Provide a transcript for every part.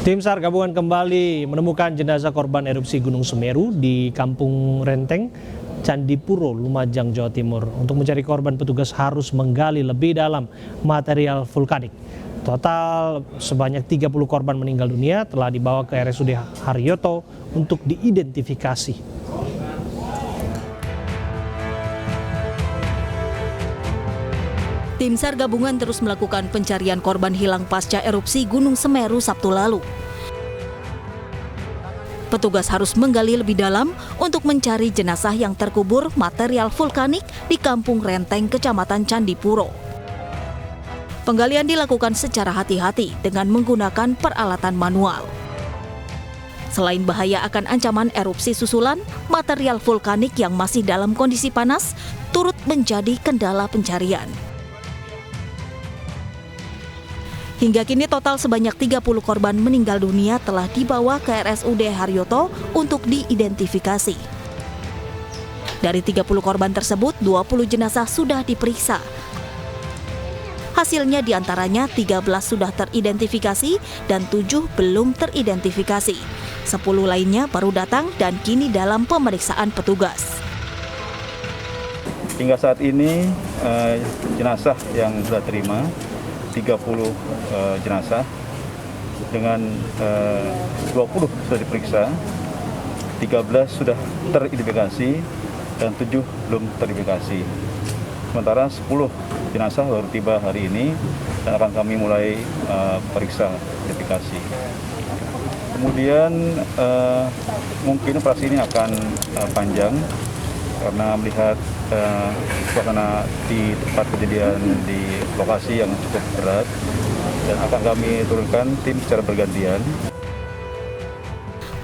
Tim SAR gabungan kembali menemukan jenazah korban erupsi Gunung Semeru di Kampung Renteng, Candipuro, Lumajang, Jawa Timur. Untuk mencari korban, petugas harus menggali lebih dalam material vulkanik. Total sebanyak 30 korban meninggal dunia telah dibawa ke RSUD Haryoto untuk diidentifikasi. Tim SAR gabungan terus melakukan pencarian korban hilang pasca erupsi Gunung Semeru Sabtu lalu. Petugas harus menggali lebih dalam untuk mencari jenazah yang terkubur material vulkanik di Kampung Renteng, Kecamatan Candipuro. Penggalian dilakukan secara hati-hati dengan menggunakan peralatan manual. Selain bahaya akan ancaman erupsi susulan, material vulkanik yang masih dalam kondisi panas turut menjadi kendala pencarian. Hingga kini total sebanyak 30 korban meninggal dunia telah dibawa ke RSUD Haryoto untuk diidentifikasi. Dari 30 korban tersebut, 20 jenazah sudah diperiksa. Hasilnya diantaranya 13 sudah teridentifikasi dan 7 belum teridentifikasi. 10 lainnya baru datang dan kini dalam pemeriksaan petugas. Hingga saat ini jenazah yang sudah terima 30 jenazah dengan 20 sudah diperiksa, 13 sudah teridentifikasi dan 7 belum teridentifikasi. Sementara 10 jenazah baru tiba hari ini dan akan kami mulai periksa identifikasi. Kemudian mungkin operasi ini akan panjang karena melihat suasana di tempat kejadian di lokasi yang cukup berat dan akan kami turunkan tim secara bergantian.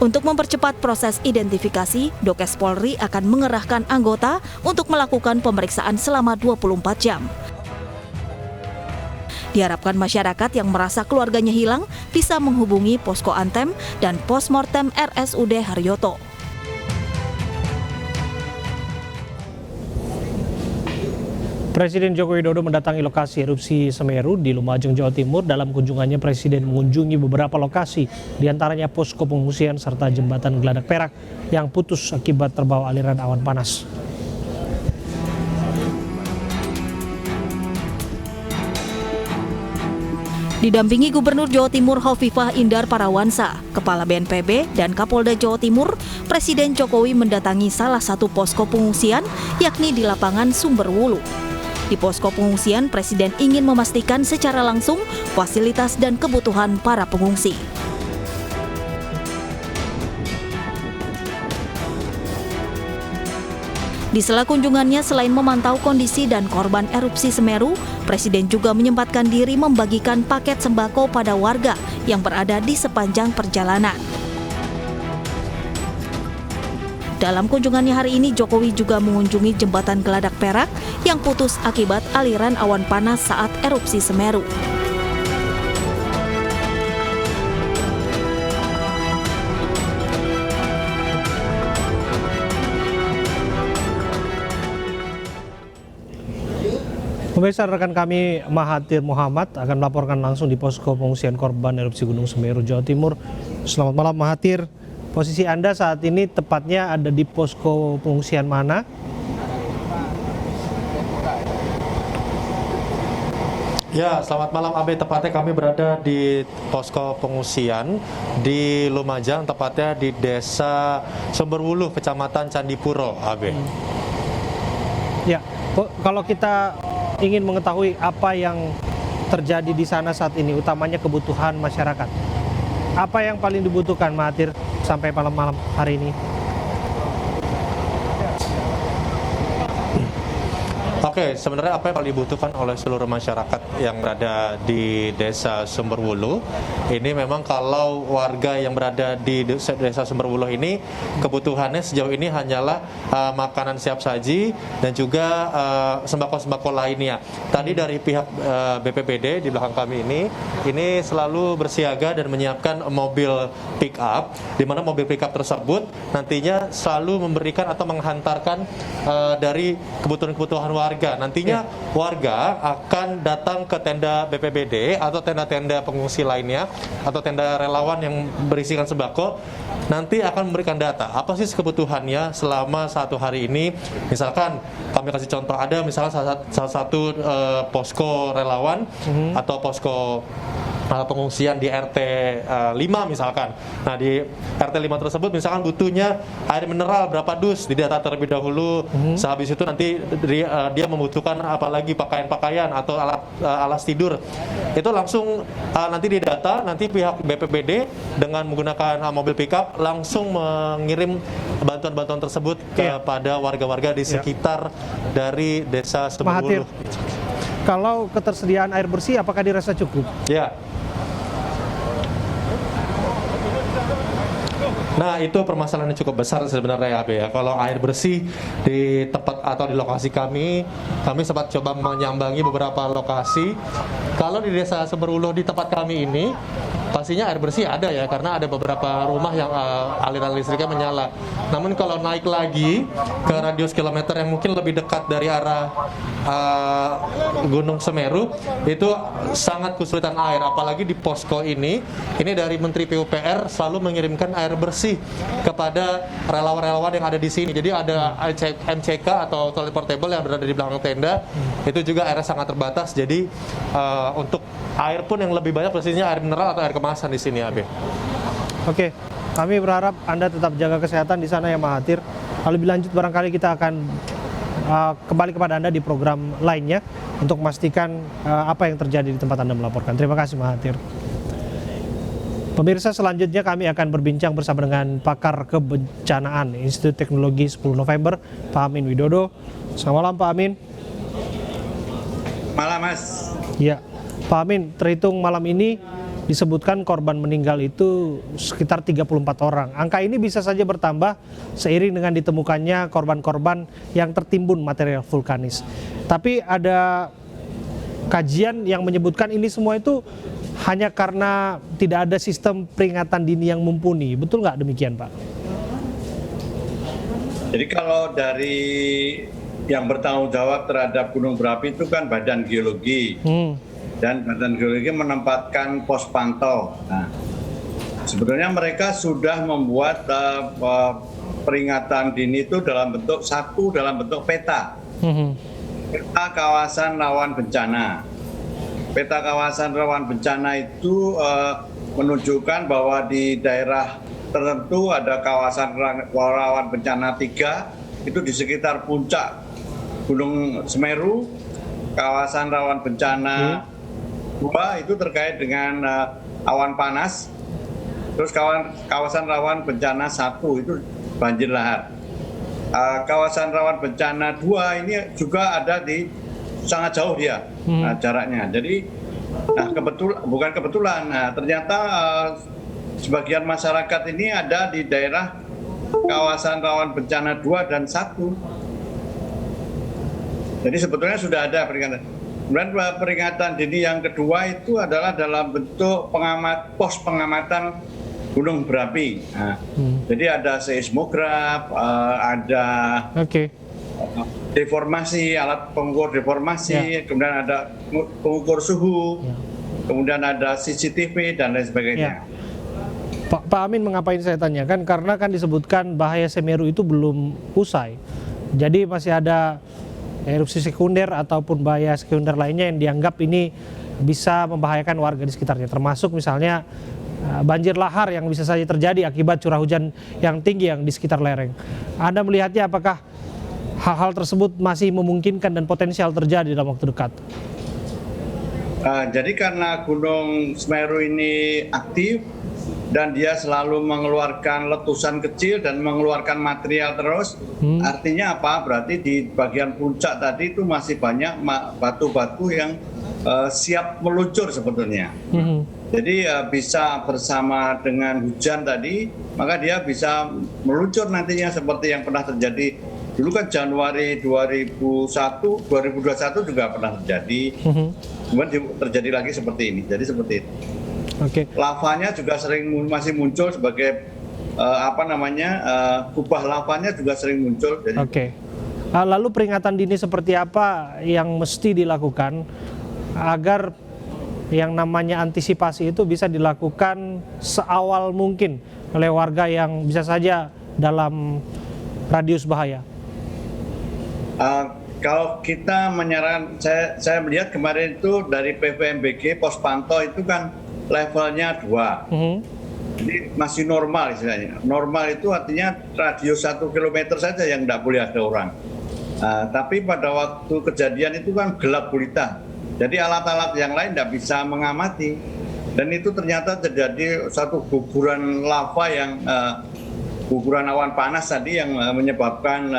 Untuk mempercepat proses identifikasi, Dokes Polri akan mengerahkan anggota untuk melakukan pemeriksaan selama 24 jam. Diharapkan masyarakat yang merasa keluarganya hilang bisa menghubungi Posko Antem dan Postmortem RSUD Haryoto. Presiden Joko Widodo mendatangi lokasi erupsi Semeru di Lumajang, Jawa Timur. Dalam kunjungannya, Presiden mengunjungi beberapa lokasi, diantaranya posko pengungsian serta jembatan Geladak Perak yang putus akibat terbawa aliran awan panas. Didampingi Gubernur Jawa Timur Hovifah Indar Parawansa, Kepala BNPB, dan Kapolda Jawa Timur, Presiden Jokowi mendatangi salah satu posko pengungsian, yakni di lapangan Sumberwulu. Di posko pengungsian, Presiden ingin memastikan secara langsung fasilitas dan kebutuhan para pengungsi. Di sela kunjungannya, selain memantau kondisi dan korban erupsi Semeru, Presiden juga menyempatkan diri membagikan paket sembako pada warga yang berada di sepanjang perjalanan. Dalam kunjungannya hari ini, Jokowi juga mengunjungi jembatan Geladak Perak yang putus akibat aliran awan panas saat erupsi Semeru. Pemirsa, rekan kami Mahathir Muhammad akan melaporkan langsung di posko pengungsian korban erupsi Gunung Semeru, Jawa Timur. Selamat malam, Mahathir. Posisi Anda saat ini tepatnya ada di posko pengungsian mana? Ya, selamat malam Abe. Tepatnya kami berada di posko pengungsian di Lumajang, tepatnya di Desa Sumberwulu, Kecamatan Candipuro, Abe. Ya, kalau kita ingin mengetahui apa yang terjadi di sana saat ini, utamanya kebutuhan masyarakat. Apa yang paling dibutuhkan, Mahathir, sampai malam-malam hari ini? Oke, sebenarnya apa yang paling dibutuhkan oleh seluruh masyarakat yang berada di Desa Sumberwulu, ini memang kalau warga yang berada di Desa Sumberwulu ini, kebutuhannya sejauh ini hanyalah makanan siap saji dan juga sembako-sembako lainnya. Tadi dari pihak BPBD di belakang kami ini selalu bersiaga dan menyiapkan mobil pick up, di mana mobil pick up tersebut nantinya selalu memberikan atau menghantarkan dari kebutuhan-kebutuhan warga warga. Nantinya warga akan datang ke tenda BPBD atau tenda-tenda pengungsi lainnya atau tenda relawan yang berisikan sembako, nanti akan memberikan data apa sih kebutuhannya selama 1 hari ini. Misalkan kami kasih contoh, ada misalnya salah satu posko relawan atau posko pengungsian di RT 5 misalkan. Nah, di RT 5 tersebut misalkan butuhnya air mineral berapa dus, didata terlebih dahulu. Sehabis itu nanti dia membutuhkan apalagi pakaian-pakaian atau alas tidur. Itu langsung nanti didata, nanti pihak BPBD dengan menggunakan mobil pickup langsung mengirim bantuan-bantuan tersebut kepada warga-warga di sekitar dari Desa Sumberwuluh. Kalau ketersediaan air bersih apakah dirasa cukup? Ya. Nah, itu permasalahan yang cukup besar sebenarnya ya. Kalau air bersih di tempat atau di lokasi kami sempat coba menyambangi beberapa lokasi. Kalau di Desa Sumberwuluh di tempat kami ini, pastinya air bersih ada ya, karena ada beberapa rumah yang aliran listriknya menyala. Namun kalau naik lagi ke radius kilometer yang mungkin lebih dekat dari arah Gunung Semeru, itu sangat kesulitan air. Apalagi di posko ini dari Menteri PUPR selalu mengirimkan air bersih kepada relawan-relawan yang ada di sini. Jadi ada MCK atau toilet portable yang berada di belakang tenda, itu juga airnya sangat terbatas. Jadi untuk air pun yang lebih banyak pastinya air mineral atau air kemasan di sini, Abe. Oke, kami berharap Anda tetap jaga kesehatan di sana ya, Mahathir. Lebih lanjut barangkali kita akan kembali kepada Anda di program lainnya untuk memastikan apa yang terjadi di tempat Anda melaporkan. Terima kasih, Mahathir. Pemirsa, selanjutnya kami akan berbincang bersama dengan pakar kebencanaan Institut Teknologi 10 November, Pak Amin Widodo. Selamat malam, Pak Amin. Malam, Mas. Ya, Pak Amin, terhitung malam ini disebutkan korban meninggal itu sekitar 34 orang. Angka ini bisa saja bertambah seiring dengan ditemukannya korban-korban yang tertimbun material vulkanis. Tapi ada kajian yang menyebutkan ini semua itu hanya karena tidak ada sistem peringatan dini yang mumpuni. Betul nggak demikian, Pak? Jadi kalau dari yang bertanggung jawab terhadap gunung berapi itu kan Badan Geologi. Dan Badan Geologi menempatkan pos pantau. Nah, sebenarnya mereka sudah membuat peringatan dini itu dalam bentuk peta. Peta kawasan rawan bencana. Peta kawasan rawan bencana itu menunjukkan bahwa di daerah tertentu ada kawasan rawan bencana 3, itu di sekitar puncak Gunung Semeru. Kawasan rawan bencana 2 itu terkait dengan awan panas. Terus kawasan rawan bencana 1 itu banjir lahar. Kawasan rawan bencana 2 ini juga ada di sangat jauh dia jaraknya. Jadi, bukan kebetulan. Nah, ternyata sebagian masyarakat ini ada di daerah kawasan rawan bencana 2 dan 1. Jadi sebetulnya sudah ada peringatan. Kemudian peringatan dini yang kedua itu adalah dalam bentuk pos pengamatan gunung berapi. Nah, jadi ada seismograf, ada deformasi, alat pengukur deformasi, kemudian ada pengukur suhu, kemudian ada CCTV dan lain sebagainya. Pak Amin, mengapain saya tanyakan? Karena kan disebutkan bahaya Semeru itu belum usai. Jadi masih ada erupsi sekunder ataupun bahaya sekunder lainnya yang dianggap ini bisa membahayakan warga di sekitarnya. Termasuk misalnya banjir lahar yang bisa saja terjadi akibat curah hujan yang tinggi yang di sekitar lereng. Anda melihatnya apakah hal-hal tersebut masih memungkinkan dan potensial terjadi dalam waktu dekat? Jadi karena Gunung Semeru ini aktif dan dia selalu mengeluarkan letusan kecil dan mengeluarkan material terus, artinya apa? Berarti di bagian puncak tadi itu masih banyak batu-batu yang siap meluncur sebetulnya. Jadi bisa bersama dengan hujan tadi, maka dia bisa meluncur nantinya seperti yang pernah terjadi. Dulu kan Januari 2021 juga pernah terjadi, kemudian terjadi lagi seperti ini. Jadi seperti itu. Lavanya juga masih muncul sebagai kubah lavanya juga sering muncul. Jadi Lalu peringatan dini seperti apa yang mesti dilakukan agar yang namanya antisipasi itu bisa dilakukan seawal mungkin oleh warga yang bisa saja dalam radius bahaya? Kalau kita menyarankan, saya melihat kemarin itu dari PVMBG pos pantau itu kan levelnya 2. Jadi masih normal istilahnya. Normal itu artinya radius 1 km saja yang tidak boleh ada orang. Tapi pada waktu kejadian itu kan gelap gulita. Jadi alat-alat yang lain tidak bisa mengamati. Dan itu ternyata terjadi satu guguran lava yang guguran awan panas tadi yang menyebabkan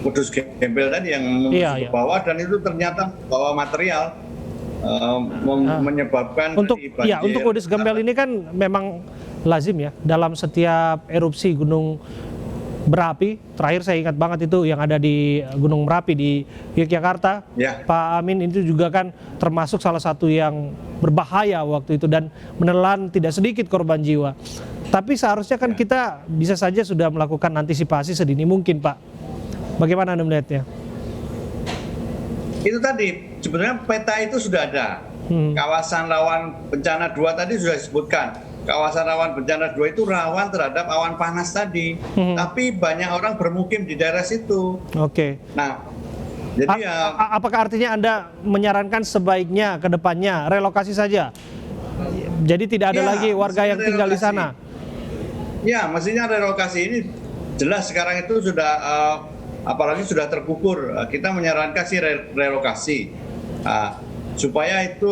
kudus gembel tadi yang menuju ke bawah, dan itu ternyata bawa material menyebabkan untuk kudus gembel ini kan memang lazim ya dalam setiap erupsi gunung berapi. Terakhir saya ingat banget itu yang ada di Gunung Merapi di Yogyakarta. Pak Amin, itu juga kan termasuk salah satu yang berbahaya waktu itu dan menelan tidak sedikit korban jiwa. Tapi seharusnya kan kita bisa saja sudah melakukan antisipasi sedini mungkin, Pak. Bagaimana Anda melihatnya? Itu tadi sebenarnya peta itu sudah ada. Kawasan rawan bencana 2 tadi sudah disebutkan. Kawasan rawan bencana 2 itu rawan terhadap awan panas tadi. Tapi banyak orang bermukim di daerah situ. Nah, jadi apakah artinya Anda menyarankan sebaiknya ke depannya relokasi saja? Jadi tidak ada lagi warga yang tinggal di sana? Ya, mestinya relokasi ini jelas sekarang itu sudah apalagi sudah terkubur. Kita menyarankan sih relokasi supaya itu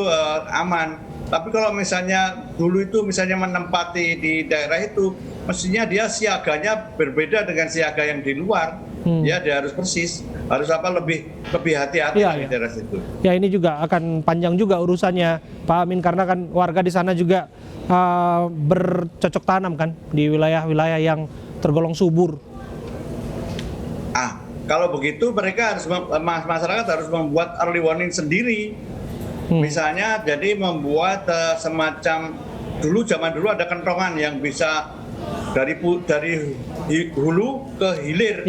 aman. Tapi kalau misalnya dulu itu misalnya menempati di daerah itu, mestinya dia siaganya berbeda dengan siaga yang di luar. Ya, dia harus persis, harus lebih hati-hati di daerah situ. Ya, ini juga akan panjang juga urusannya, Pak Amin, karena kan warga di sana juga bercocok tanam kan di wilayah-wilayah yang tergolong subur. Kalau begitu mereka harus masyarakat harus membuat early warning sendiri. Misalnya jadi membuat semacam zaman dulu ada kentongan yang bisa dari hulu ke hilir.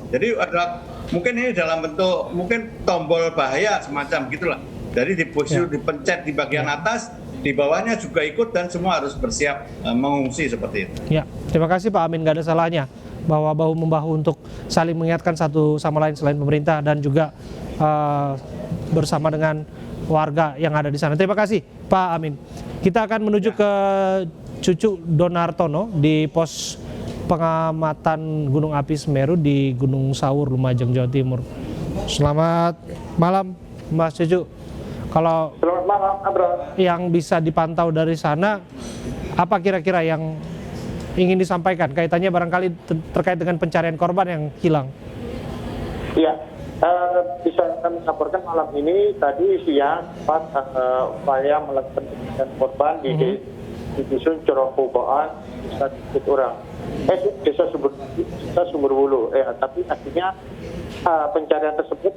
Jadi ada mungkin ini dalam bentuk mungkin tombol bahaya semacam gitulah. Jadi dipencet di bagian atas, di bawahnya juga ikut dan semua harus bersiap mengungsi seperti itu. Ya, terima kasih Pak Amin, nggak ada salahnya bahwa bahu-membahu untuk saling mengingatkan satu sama lain selain pemerintah dan juga bersama dengan warga yang ada di sana. Terima kasih Pak Amin. Kita akan menuju ke Cucu Donartono di pos pengamatan Gunung Api Semeru di Gunung Sawur, Lumajang, Jawa Timur. Selamat malam Mas Cucu. Kalau selamat malam, Abra. Yang bisa dipantau dari sana, apa kira-kira yang ingin disampaikan kaitannya barangkali terkait dengan pencarian korban yang hilang? Iya, bisa kami laporkan malam ini tadi siang upaya melakukan pencarian korban di dusun Corokoboan, desa Sumberwulu. Tapi akhirnya pencarian tersebut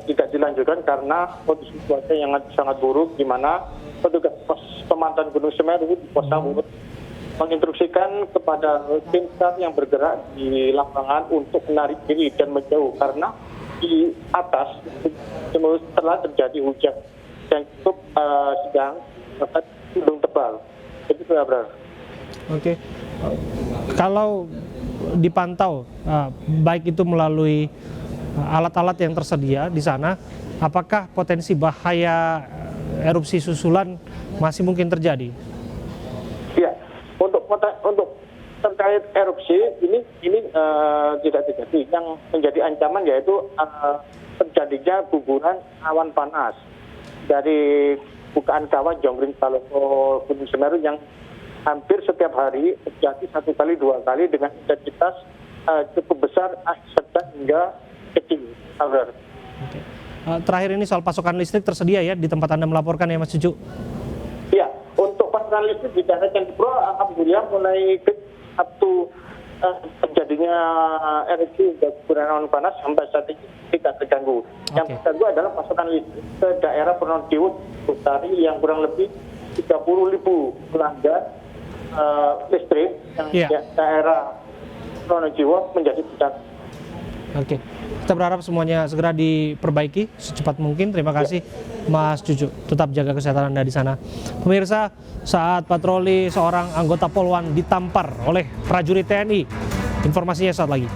tidak dilanjutkan karena kondisi cuaca yang sangat buruk, di mana petugas pos pemantauan Gunung Semeru di Pos Sawur menginstruksikan kepada tim SAR yang bergerak di lapangan untuk menarik diri dan menjauh karena di atas telah terjadi hujan yang cukup sedang bahkan gunung tebal. Itu benar. Oke. Kalau dipantau baik itu melalui alat-alat yang tersedia di sana, apakah potensi bahaya erupsi susulan masih mungkin terjadi? Ya, untuk terkait erupsi ini tidak terjadi. Yang menjadi ancaman yaitu terjadinya guguran awan panas dari bukaan kawah Jonggring Salopo Gunung Semeru yang hampir setiap hari terjadi 1 kali 2 kali dengan intensitas cukup besar, sedang hingga kecil. Terakhir ini soal pasokan listrik tersedia ya di tempat Anda melaporkan ya Mas Cucu? Iya, untuk pasokan listrik di daerah Candipuro alhamdulillah mulai Sabtu terjadinya erupsi guguran awan panas sampai saat ini tidak terganggu. Yang terganggu adalah pasokan listrik ke daerah Pronojiwo Utari yang kurang lebih 30.000 pelanggan listrik yang daerah Pronojiwo menjadi bencana. Kita berharap semuanya segera diperbaiki secepat mungkin. Terima kasih Mas Cucu. Tetap jaga kesehatan Anda di sana. Pemirsa, saat patroli seorang anggota Polwan ditampar oleh prajurit TNI. Informasinya saat lagi.